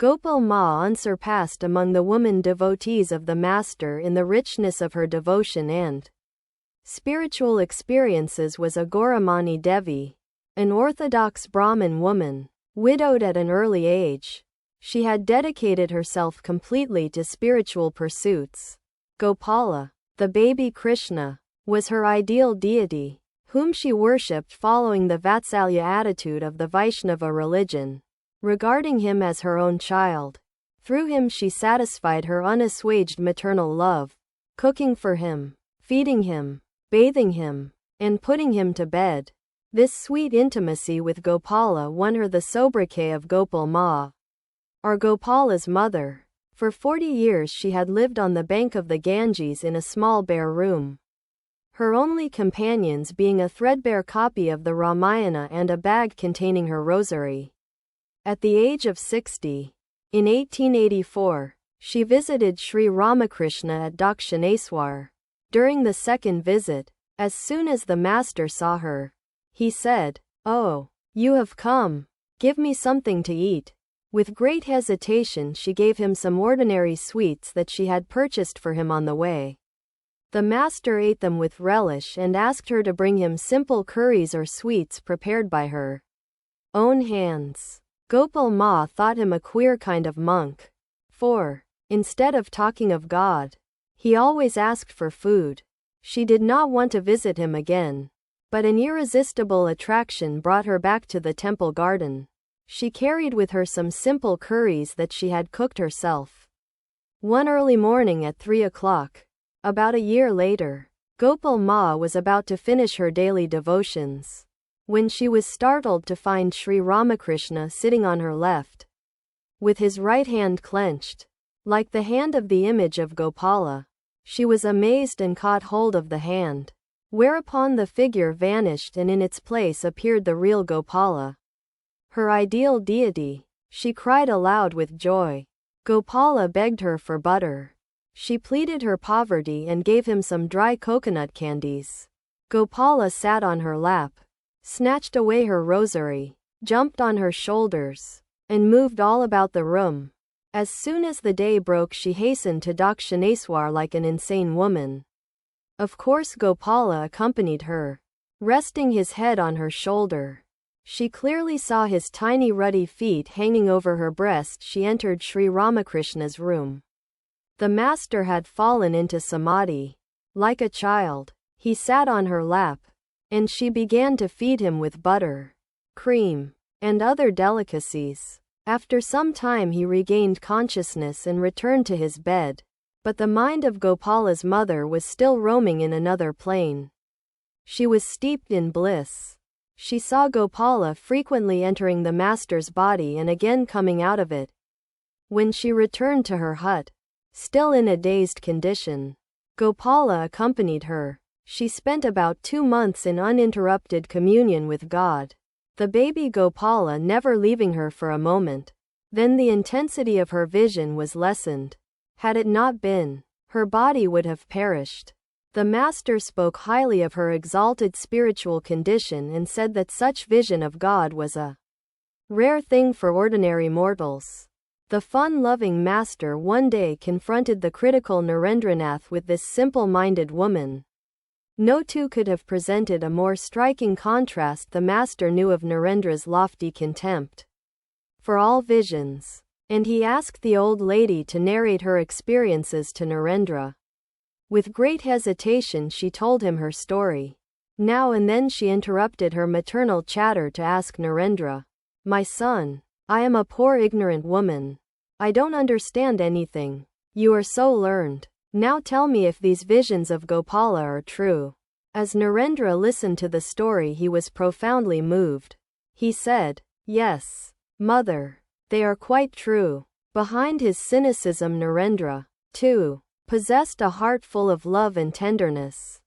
Gopal Ma unsurpassed among the woman devotees of the Master in the richness of her devotion and spiritual experiences was Agauramani Devi, an orthodox Brahmin woman, widowed at an early age. She had dedicated herself completely to spiritual pursuits. Gopala, the baby Krishna, was her ideal deity, whom she worshipped following the Vatsalya attitude of the Vaishnava religion, regarding him as her own child. Through him she satisfied her unassuaged maternal love, cooking for him, feeding him, bathing him, and putting him to bed. This sweet intimacy with Gopala won her the sobriquet of Gopal Ma, or Gopala's mother. For 40 years she had lived on the bank of the Ganges in a small bare room, her only companions being a threadbare copy of the Ramayana and a bag containing her rosary. At the age of 60, in 1884, she visited Sri Ramakrishna at Dakshineswar. During the second visit, as soon as the Master saw her, he said, "Oh, you have come. Give me something to eat." With great hesitation she gave him some ordinary sweets that she had purchased for him on the way. The Master ate them with relish and asked her to bring him simple curries or sweets prepared by her own hands. Gopal Ma thought him a queer kind of monk, for, instead of talking of God, he always asked for food. She did not want to visit him again, but an irresistible attraction brought her back to the temple garden. She carried with her some simple curries that she had cooked herself. One early morning at 3 o'clock, about a year later, Gopal Ma was about to finish her daily devotions, when she was startled to find Sri Ramakrishna sitting on her left, with his right hand clenched, like the hand of the image of Gopala. She was amazed and caught hold of the hand, whereupon the figure vanished and in its place appeared the real Gopala, her ideal deity. She cried aloud with joy. Gopala begged her for butter. She pleaded her poverty and gave him some dry coconut candies. Gopala sat on her lap, snatched away her rosary, jumped on her shoulders, and moved all about the room. As soon as the day broke she hastened to Dakshineswar like an insane woman. Of course Gopala accompanied her, resting his head on her shoulder. She clearly saw his tiny ruddy feet hanging over her breast. She entered Sri Ramakrishna's room. The Master had fallen into samadhi. Like a child, he sat on her lap, and she began to feed him with butter, cream, and other delicacies. After some time he regained consciousness and returned to his bed, but the mind of Gopala's mother was still roaming in another plane. She was steeped in bliss. She saw Gopala frequently entering the Master's body and again coming out of it. When she returned to her hut, still in a dazed condition, Gopala accompanied her. She spent about 2 months in uninterrupted communion with God, the baby Gopala never leaving her for a moment. Then the intensity of her vision was lessened. Had it not been, her body would have perished. The Master spoke highly of her exalted spiritual condition and said that such vision of God was a rare thing for ordinary mortals. The fun-loving Master one day confronted the critical Narendranath with this simple-minded woman. No two could have presented a more striking contrast. The Master knew of Narendra's lofty contempt for all visions, and he asked the old lady to narrate her experiences to Narendra. With great hesitation she told him her story. Now and then she interrupted her maternal chatter to ask Narendra, "My son, I am a poor ignorant woman. I don't understand anything. You are so learned. Now tell me if these visions of Gopala are true." As Narendra listened to the story he was profoundly moved. He said, "Yes, mother, they are quite true." Behind his cynicism Narendra, too, possessed a heart full of love and tenderness.